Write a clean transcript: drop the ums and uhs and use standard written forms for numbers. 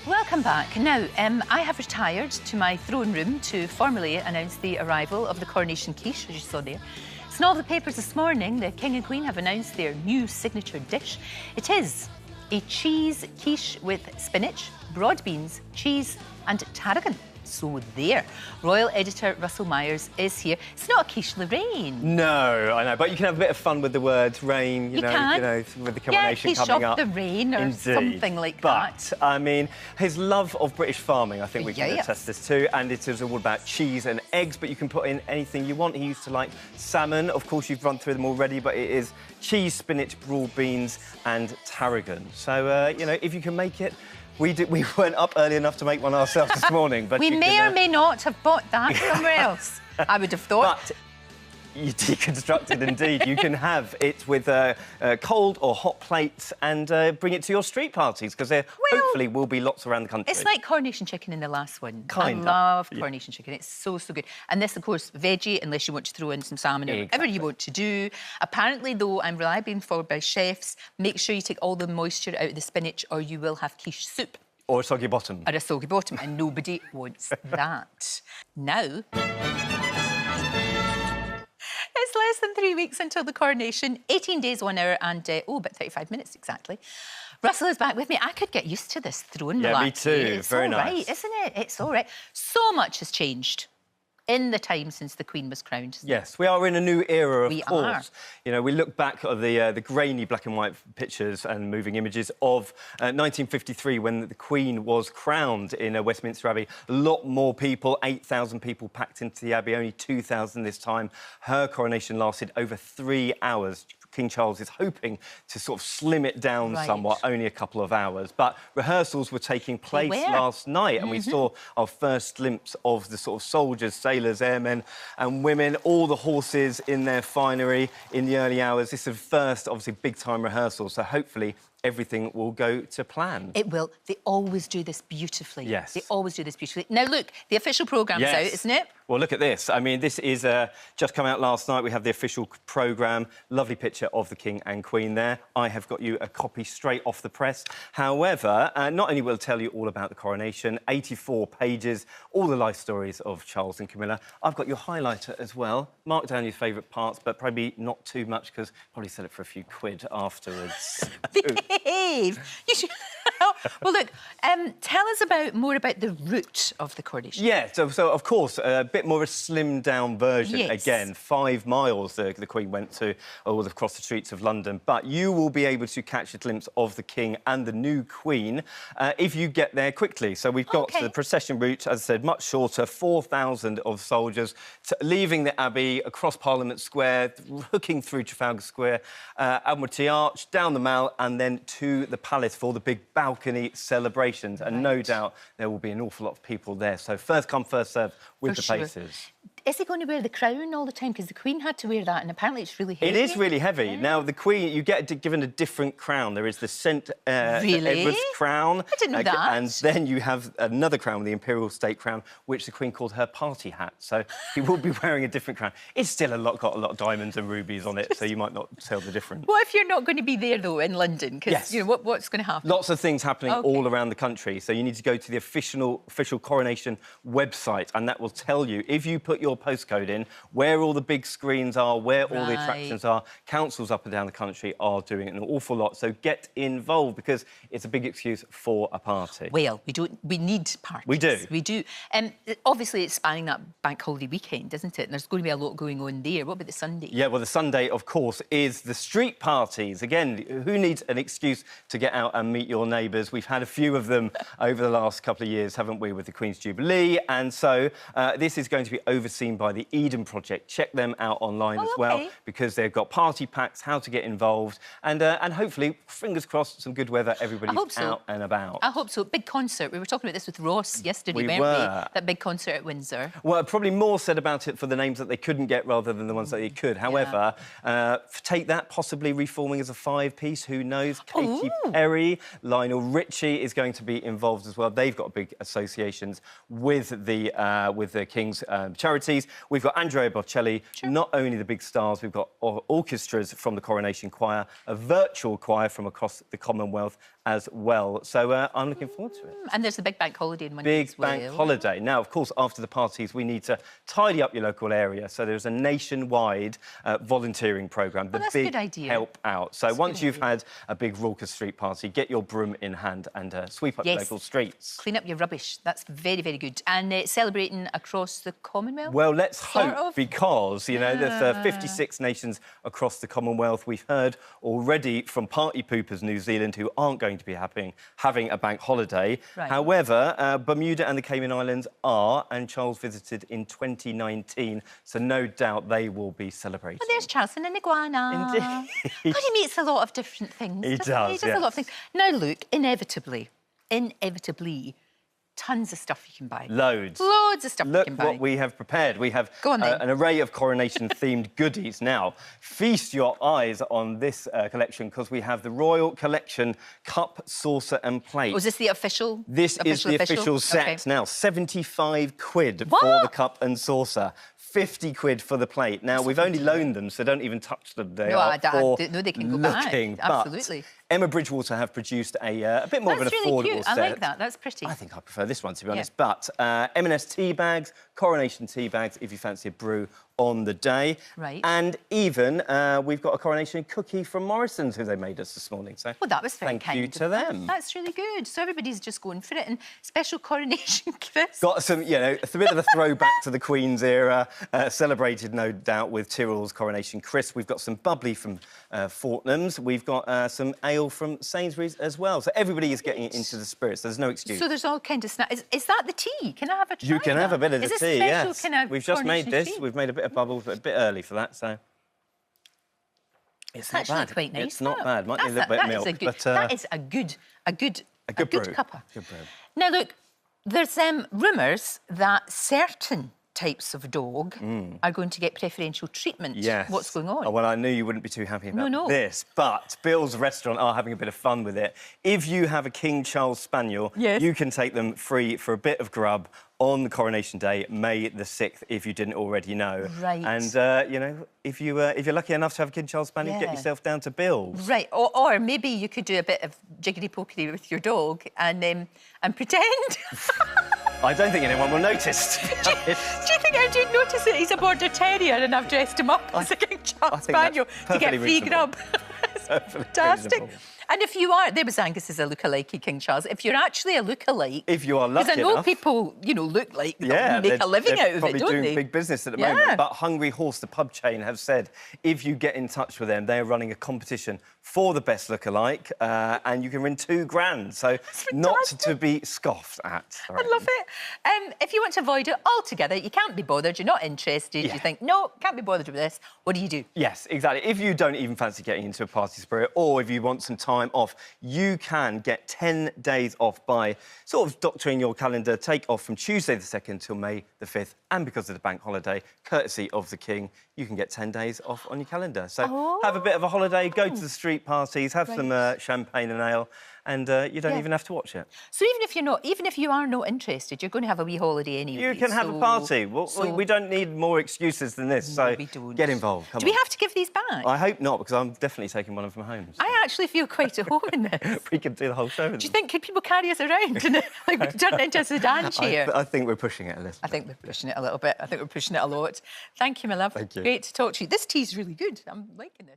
Welcome back. Now, I have retired to my throne room to formally announce the arrival of the Coronation quiche, as you saw there. It's in all the papers this morning. The King and Queen have announced their new signature dish. It is a cheese quiche with spinach, broad beans, cheese and tarragon. So there. Royal editor Russell Myers is here. It's not a quiche, Lorraine. No, I know, but you can have a bit of fun with the words rain, you know, with the Coronation coming up. The rain or Indeed. Something like that. But, I mean, his love of British farming, I think we can attest this too, and it is all about cheese and eggs, but you can put in anything you want. He used to like salmon. Of course, you've run through them already, but it is cheese, spinach, broad beans and tarragon. So, you know, if you can make it, we weren't up early enough to make one ourselves this morning, but we may or may not have bought that somewhere else. I would have thought. But you deconstructed indeed. You can have it with cold or hot plates and bring it to your street parties because there hopefully will be lots around the country. It's like Coronation chicken in the last one. Kind I love Coronation chicken. It's so good. And this, of course, veggie, unless you want to throw in some salmon or whatever you want to do. Apparently, though, I'm reliably informed by chefs, make sure you take all the moisture out of the spinach or you will have quiche soup. Or a soggy bottom. Or a soggy bottom, and nobody wants that. Now... It's less than 3 weeks until the coronation, 18 days, 1 hour and, about 35 minutes exactly. Russell is back with me. I could get used to this throne malarkey. Yeah, me too. It's very all nice. Right, isn't it? It's all right. So much has changed in the time since the Queen was crowned. Yes, we are in a new era, of course. Are. You know, we look back at the grainy black and white pictures and moving images of 1953 when the Queen was crowned in Westminster Abbey. A lot more people, 8,000 people packed into the Abbey, only 2,000 this time. Her coronation lasted over 3 hours. King Charles is hoping to sort of slim it down somewhat, only a couple of hours. But rehearsals were taking place last night and we saw our first glimpse of the sort of soldiers, sailors, airmen and women, all the horses in their finery in the early hours. This is the first, obviously, big-time rehearsal, so hopefully everything will go to plan. It will. They always do this beautifully. Yes. They always do this beautifully. Now, look, the official programme's out, isn't it? Well, look at this. I mean, this is just come out last night. We have the official programme. Lovely picture of the King and Queen there. I have got you a copy straight off the press. However, not only will it tell you all about the coronation, 84 pages, all the life stories of Charles and Camilla. I've got your highlighter as well. Mark down your favourite parts, but probably not too much because probably sell it for a few quid afterwards. Behave! You should... Well, look, tell us more about the route of the coronation. Yeah, so of course, a bit more of a slimmed-down version. Again, 5 miles the Queen went to all across the streets of London. But you will be able to catch a glimpse of the King and the new Queen if you get there quickly. So we've got the procession route, as I said, much shorter, 4,000 of soldiers leaving the Abbey, across Parliament Square, hooking through Trafalgar Square, Admiralty Arch, down the Mall, and then to the Palace for the big balcony celebrations. And no doubt there will be an awful lot of people there. So first come, first serve with the paces. Is he going to wear the crown all the time? Because the Queen had to wear that, and apparently it's really heavy. It is really heavy. Now, the Queen, you get given a different crown. There is the St Edward's crown. I didn't know that. And then you have another crown, the Imperial State crown, which the Queen called her party hat. So he will be wearing a different crown. It's still got a lot of diamonds and rubies on it, so you might not tell the difference. What if you're not going to be there, though, in London? Because, you know, what's going to happen? Lots of things happening all around the country. So you need to go to the official coronation website, and that will tell you, if you put your postcode in, where all the big screens are, where all the attractions are. Councils up and down the country are doing an awful lot, so get involved because it's a big excuse for a party. Well, we need parties. We do. We do. Obviously, it's spanning that bank holiday weekend, isn't it? And there's going to be a lot going on there. What about the Sunday? Yeah, well, the Sunday, of course, is the street parties. Again, who needs an excuse to get out and meet your neighbours? We've had a few of them over the last couple of years, haven't we, with the Queen's Jubilee? And so this is going to be overseen by the Eden Project. Check them out online as well, because they've got party packs, how to get involved, and hopefully, fingers crossed, some good weather. Everybody's out and about. I hope so. Big concert. We were talking about this with Ross yesterday, weren't we? That big concert at Windsor. Well, probably more said about it for the names that they couldn't get rather than the ones that they could. However, take that possibly reforming as a 5-piece. Who knows? Katy Perry, Lionel Richie is going to be involved as well. They've got big associations with the King's charity. parties, we've got Andrea Bocelli, not only the big stars, we've got orchestras from the Coronation Choir, a virtual choir from across the Commonwealth as well. So I'm looking forward to it. And there's the big bank holiday in Monday as well. Big bank holiday. Now, of course, after the parties, we need to tidy up your local area. So there's a nationwide volunteering programme. The that's big a good idea. Help Out. So once you've had a big raucous street party, get your broom in hand and sweep up your local streets. Clean up your rubbish. That's very, very good. And celebrating across the Commonwealth? Well, let's hope, because, you know, there's 56 nations across the Commonwealth. We've heard already from party poopers New Zealand who aren't going to be having a bank holiday. Right. However, Bermuda and the Cayman Islands are, and Charles visited in 2019, so no doubt they will be celebrating. Oh, there's Charles and an iguana. Indeed. God, he meets a lot of different things. He does, He does a lot of things. Now, look, inevitably, tons of stuff you can buy. Loads of stuff you can buy. Look what we have prepared. We have Go on, then. an array of coronation-themed goodies. Now, feast your eyes on this collection, because we have the Royal Collection cup, saucer and plate. Was this the official? This is the official set. Okay. Now, 75 quid What? for the cup and saucer. 50 quid for the plate. Now, we've only loaned them, so don't even touch them. They are for no, they can go looking. back. Absolutely. But Emma Bridgewater have produced a bit more of an affordable really cute. set. I like that. That's pretty. I think I prefer this one, to be honest. But M&S tea bags, Coronation tea bags, if you fancy a brew on the day. Right. And even we've got a Coronation cookie from Morrison's, who they made us this morning. So well, that was very thank kind you of to them. That's really good. So everybody's just going for it. And special Coronation crisps. Got some, you know, a bit of a throwback to the Queen's era, celebrated, no doubt, with Tyrrell's Coronation crisp. We've got some bubbly from Fortnum's. We've got some ale from Sainsbury's as well. So everybody is getting into the spirits. There's no excuse. So there's all kind of snacks. Is that the tea? Can I have a try? You can have a bit of the tea, yes. Is this special kind of We've just made this. tea? We've made a bit of bubbles, but a bit early for that, so... It's not bad. Quite nice. It's not bad. Might need a little bit of milk, but... That is a good brew. cuppa. Good brew. Now, look, there's rumours that certain types of dog are going to get preferential treatment. Yes. What's going on? Oh, well, I knew you wouldn't be too happy about No. this, but Bill's Restaurant are having a bit of fun with it. If you have a King Charles Spaniel, you can take them free for a bit of grub on the Coronation Day, May the 6th, if you didn't already know. Right. And, you know, if you're lucky enough to have a King Charles Spaniel, get yourself down to Bill's. Right, or maybe you could do a bit of jiggity-pokery with your dog and pretend... I don't think anyone will notice. Do you think I do notice that he's a Border Terrier and I've dressed him up as a King Charles Spaniel to get free grub? Fantastic. Reasonable. And if you are... There was Angus as a lookalike, King Charles. If you're actually a lookalike... If you are lucky enough... Because I know people, you know, look like they make a living out of it, don't they? They're probably doing big business at the moment. But Hungry Horse, the pub chain, have said if you get in touch with them, they're running a competition for the best lookalike, and you can win £2,000. So not to be scoffed at. I love it. If you want to avoid it altogether, you can't be bothered, you're not interested, you think, no, can't be bothered with this, what do? Yes, exactly. If you don't even fancy getting into a party spirit, or if you want some time off, you can get 10 days off by sort of doctoring your calendar. Take off from Tuesday the 2nd till May the 5th, and because of the bank holiday, courtesy of the King, you can get 10 days off on your calendar. So have a bit of a holiday, go to the street parties, have some champagne and ale, and you don't even have to watch it. So even if you are not interested, you're going to have a wee holiday anyway. You can have a party. We don't need more excuses than this, so we don't. Get involved. Come Do we have to give these back? I hope not, because I'm definitely taking one of them home. So. I actually feel quite at home in this. We could do the whole show with Do you think, could people carry us around and like turn it into a sedan chair? I think we're pushing it a little. I think we're pushing it a little bit. I think we're pushing it a lot. Thank you, my love. Thank you. Great to talk to you. This tea's really good. I'm liking this.